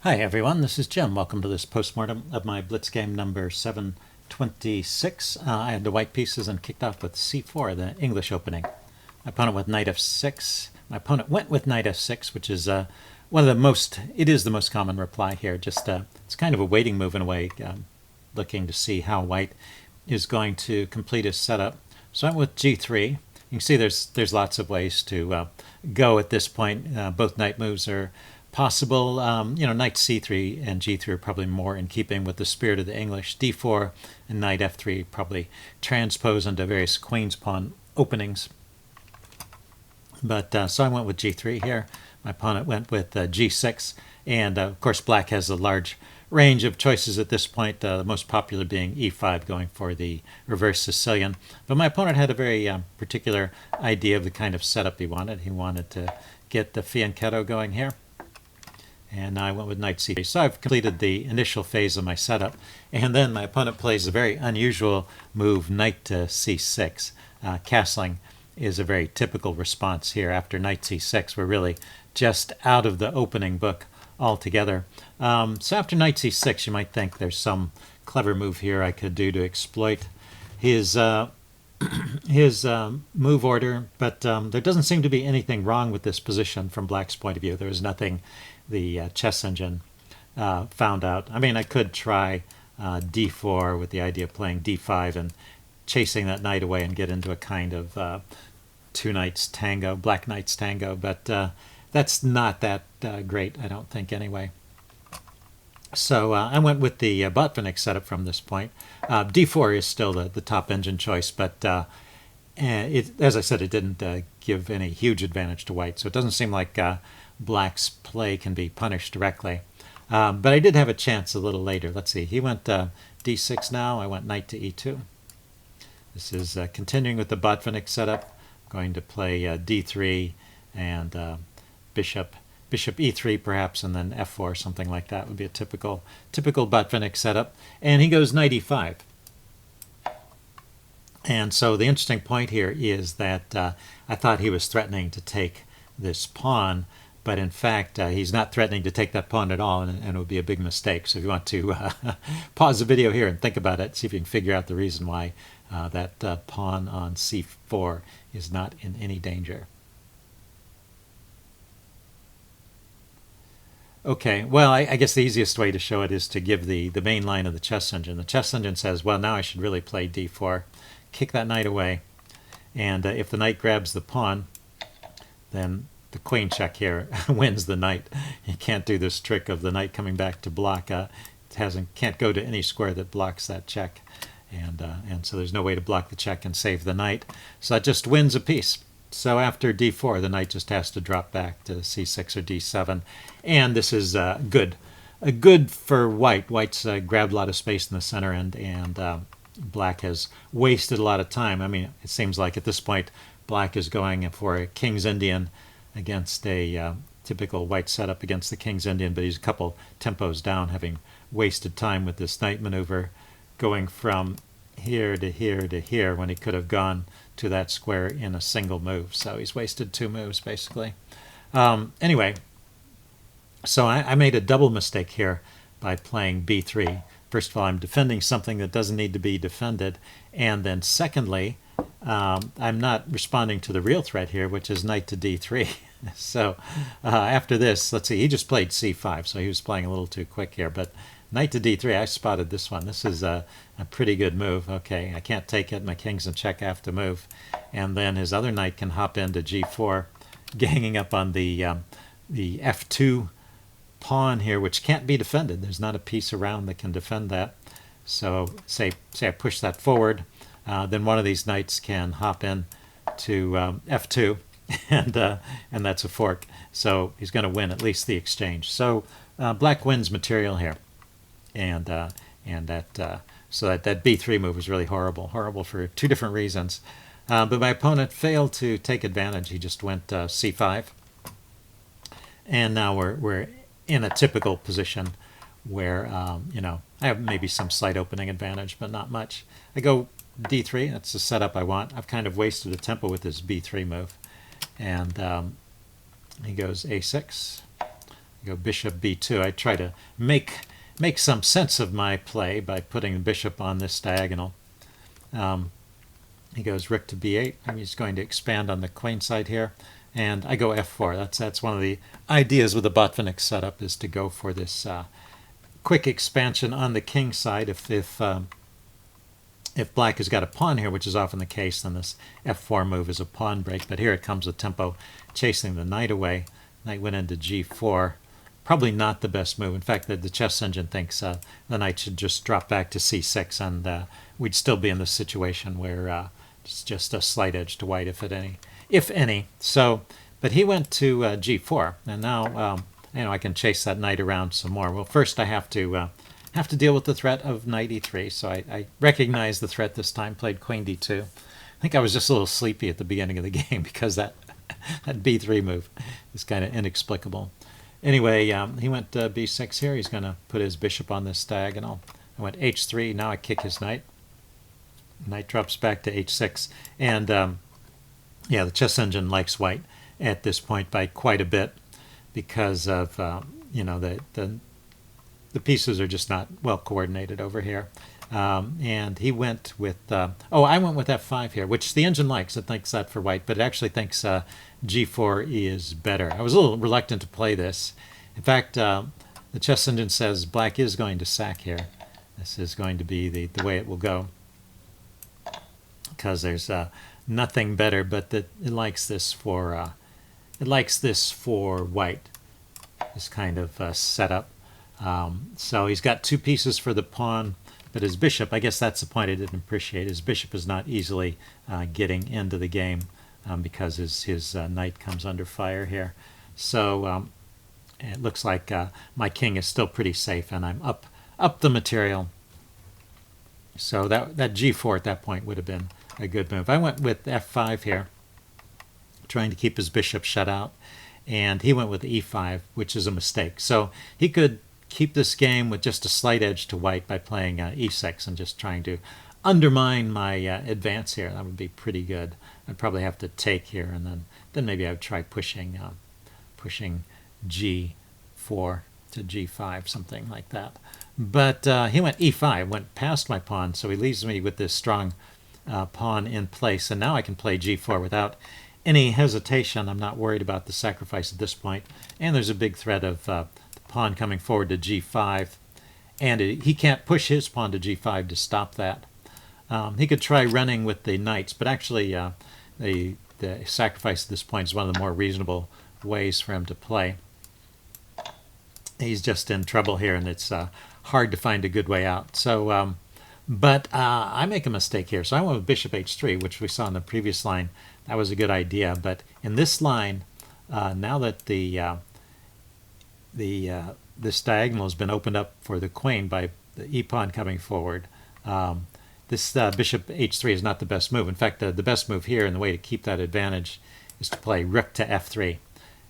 Hi everyone, this is Jim. Welcome to this postmortem of my Blitz game number 726. I had the white pieces and kicked off with c4, the English opening. My opponent with knight f6. My opponent went with knight f6, which is one of the most, it is the most common reply here. Just it's kind of a waiting move in a way, looking to see how white is going to complete his setup. So I went with g3. You can see there's lots of ways to go at this point. Both knight moves are possible. Knight c3 and g3 are probably more in keeping with the spirit of the English. d4 and knight f3 probably transpose into various queen's pawn openings. But so I went with g3 here. My opponent went with g6, and of course black has a large range of choices at this point, the most popular being e5, going for the reverse Sicilian. But my opponent had a very particular idea of the kind of setup he wanted. He wanted to get the fianchetto going here. And I went with knight c3. So I've completed the initial phase of my setup. And then my opponent plays a very unusual move, knight to c6. Castling is a very typical response here. After knight c6, we're really just out of the opening book altogether. So after knight c6, you might think there's some clever move here I could do to exploit his move order, but there doesn't seem to be anything wrong with this position from black's point of view. There was nothing the chess engine found out. I mean, I could try d4 with the idea of playing d5 and chasing that knight away and get into a kind of two knights tango, black knights tango, but that's not that great, I don't think, anyway. So I went with the Botvinnik setup from this point. d4 is still the top engine choice, but as I said, it didn't give any huge advantage to white, so it doesn't seem like black's play can be punished directly. But I did have a chance a little later. Let's see, he went d6 now, I went knight to e2. This is continuing with the Botvinnik setup. I'm going to play d3 and bishop e3 perhaps, and then f4, something like that would be a typical Botvinnik setup. And he goes knight e5. And so the interesting point here is that I thought he was threatening to take this pawn, but in fact he's not threatening to take that pawn at all, and it would be a big mistake. So if you want to pause the video here and think about it, see if you can figure out the reason why that pawn on c4 is not in any danger. Okay, well, I guess the easiest way to show it is to give the main line of the chess engine. The chess engine says, well, now I should really play d4, kick that knight away, and if the knight grabs the pawn, then the queen check here wins the knight. You can't do this trick of the knight coming back to block. It can't go to any square that blocks that check, and so there's no way to block the check and save the knight. So that just wins a piece. So after d4, the knight just has to drop back to c6 or d7, and this is good for white. White's grabbed a lot of space in the center, and black has wasted a lot of time. I mean, it seems like at this point black is going for a King's Indian against a typical white setup against the King's Indian, but he's a couple tempos down, having wasted time with this knight maneuver, going from here to here to here when he could have gone to that square in a single move. So he's wasted two moves, basically. Anyway, so I made a double mistake here by playing b3. First of all, I'm defending something that doesn't need to be defended, and then secondly, I'm not responding to the real threat here, which is knight to d3. So after this, let's see, he just played c5, so he was playing a little too quick here, but knight to d3, I spotted this one. This is a pretty good move. Okay, I can't take it. My king's in check. I have to move. And then his other knight can hop into g4, ganging up on the f2 pawn here, which can't be defended. There's not a piece around that can defend that. So say I push that forward, then one of these knights can hop in to f2, and that's a fork. So he's going to win at least the exchange. So black wins material here. So that b3 move was really horrible for two different reasons. But my opponent failed to take advantage. He just went c5, and now we're in a typical position where I have maybe some slight opening advantage, but not much. I go d3. That's the setup I want. I've kind of wasted a tempo with this b3 move, and he goes a6. go bishop b2. I try to make some sense of my play by putting the bishop on this diagonal. He goes rook to b8. I'm just going to expand on the queen side here, and I go f4. That's one of the ideas with the Botvinnik setup, is to go for this quick expansion on the king side. If black has got a pawn here, which is often the case, then this f4 move is a pawn break. But here it comes with tempo chasing the knight away. Knight went into g4. Probably not the best move. In fact, the chess engine thinks the knight should just drop back to c6, and we'd still be in this situation where it's just a slight edge to white, if any. So, but he went to g4, and now I can chase that knight around some more. Well, first I have to deal with the threat of knight e3. So I recognize the threat this time. Played queen d2. I think I was just a little sleepy at the beginning of the game because that b3 move is kind of inexplicable. Anyway, he went b6 here. He's going to put his bishop on this diagonal. I went h3. Now I kick his knight. Knight drops back to h6. And yeah, the chess engine likes white at this point by quite a bit because of the pieces are just not well coordinated over here. And he went with I went with f5 here, which the engine likes. It thinks that for white, but it actually thinks g4 is better. I was a little reluctant to play this. In fact, the chess engine says black is going to sack here. This is going to be the way it will go, because there's nothing better. But it likes this for white. This kind of setup. So he's got two pieces for the pawn, but his bishop, I guess that's the point I didn't appreciate. His bishop is not easily getting into the game because his knight comes under fire here. So it looks like my king is still pretty safe, and I'm up the material. So that g4 at that point would have been a good move. I went with f5 here, trying to keep his bishop shut out, and he went with e5, which is a mistake. So he could keep this game with just a slight edge to white by playing e6 and just trying to undermine my advance here. That would be pretty good. I'd probably have to take here, and then maybe I would try pushing g4 to g5, something like that. But he went e5, went past my pawn, so he leaves me with this strong pawn in place, and now I can play g4 without any hesitation. I'm not worried about the sacrifice at this point, and there's a big threat of the pawn coming forward to g5, and he can't push his pawn to g5 to stop that. He could try running with the knights, but actually the sacrifice at this point is one of the more reasonable ways for him to play. He's just in trouble here, and it's hard to find a good way out. So, but I make a mistake here. So I went with bishop h3, which we saw in the previous line. That was a good idea. But in this line, now that this diagonal has been opened up for the queen by the e-pawn coming forward, this bishop h3 is not the best move. In fact, the best move here, and the way to keep that advantage, is to play rook to f3.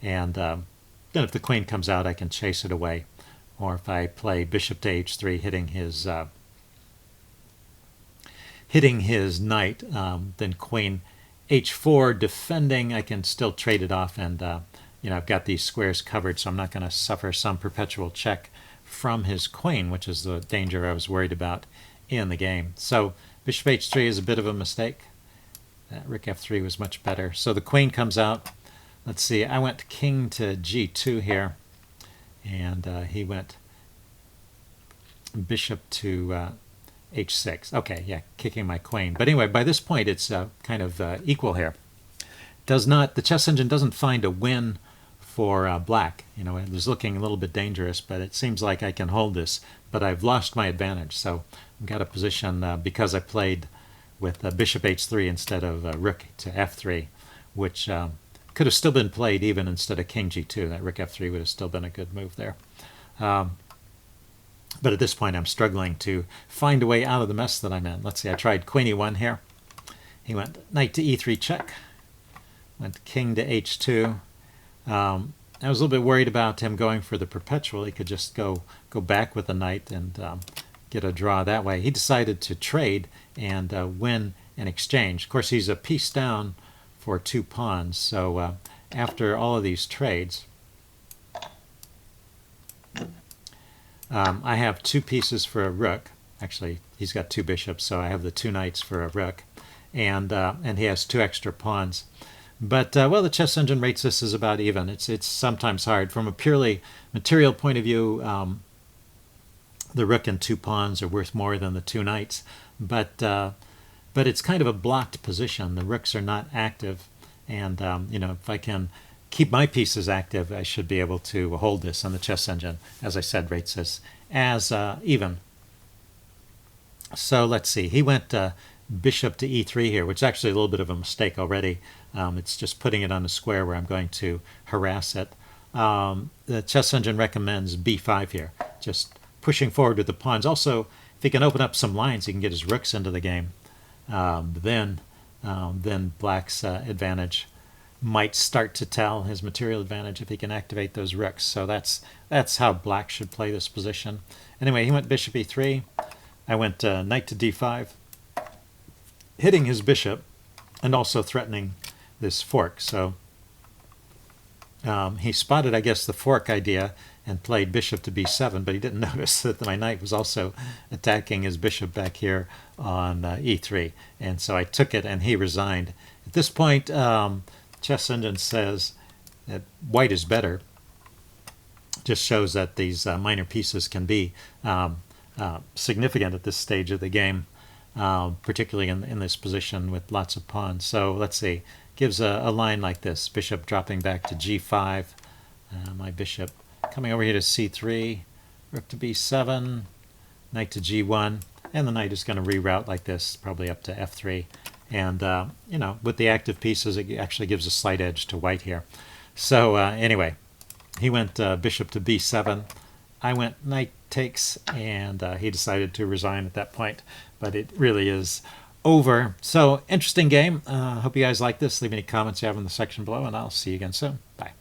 And then if the queen comes out, I can chase it away. Or if I play bishop to h3, hitting his knight, then queen h4 defending, I can still trade it off, and I've got these squares covered, so I'm not going to suffer some perpetual check from his queen, which is the danger I was worried about in the game. So bishop h3 is a bit of a mistake. Rook f3 was much better. So the queen comes out. Let's see, I went king to g2 here, and he went bishop to h6. Okay, yeah, kicking my queen. But anyway, by this point, it's kind of equal here. The chess engine doesn't find a win for black. It was looking a little bit dangerous, but it seems like I can hold this. But I've lost my advantage, so I've got a position because I played with bishop h3 instead of rook to f3, which could have still been played even instead of king g2. That rook f3 would have still been a good move there. But at this point, I'm struggling to find a way out of the mess that I'm in. Let's see, I tried queen e1 here. He went knight to e3 check. Went king to h2. I was a little bit worried about him going for the perpetual. He could just go back with the knight and get a draw that way. He decided to trade and win an exchange. Of course, he's a piece down for 2 pawns. So after all of these trades, I have two pieces for a rook. Actually, he's got two bishops, so I have the two knights for a rook, and he has two extra pawns. But well, the chess engine rates this as about even. It's sometimes hard from a purely material point of view. The rook and two pawns are worth more than the two knights, but it's kind of a blocked position. The rooks are not active, and if I can keep my pieces active, I should be able to hold this. And the chess engine, as I said, rates this as even. So let's see. He went bishop to e3 here, which is actually a little bit of a mistake already. It's just putting it on a square where I'm going to harass it. The chess engine recommends b5 here, just pushing forward with the pawns. Also, if he can open up some lines, he can get his rooks into the game. Then Black's advantage might start to tell, his material advantage, if he can activate those rooks. So that's how Black should play this position. Anyway, he went bishop e3. I went knight to d5, hitting his bishop and also threatening this fork. So he spotted, I guess, the fork idea and played bishop to b7, but he didn't notice that my knight was also attacking his bishop back here on e3. And so I took it, and he resigned. At this point, chess engine says that white is better. Just shows that these minor pieces can be significant at this stage of the game, particularly in this position with lots of pawns. So let's see. Gives a line like this. Bishop dropping back to g5. My bishop coming over here to c3. Rook to b7. Knight to g1. And the knight is going to reroute like this, probably up to f3. And, with the active pieces, it actually gives a slight edge to white here. So anyway, he went bishop to b7. I went knight takes, and he decided to resign at that point. But it really is over. So interesting game. Hope you guys like this. Leave any comments you have in the section below, and I'll see you again soon. Bye.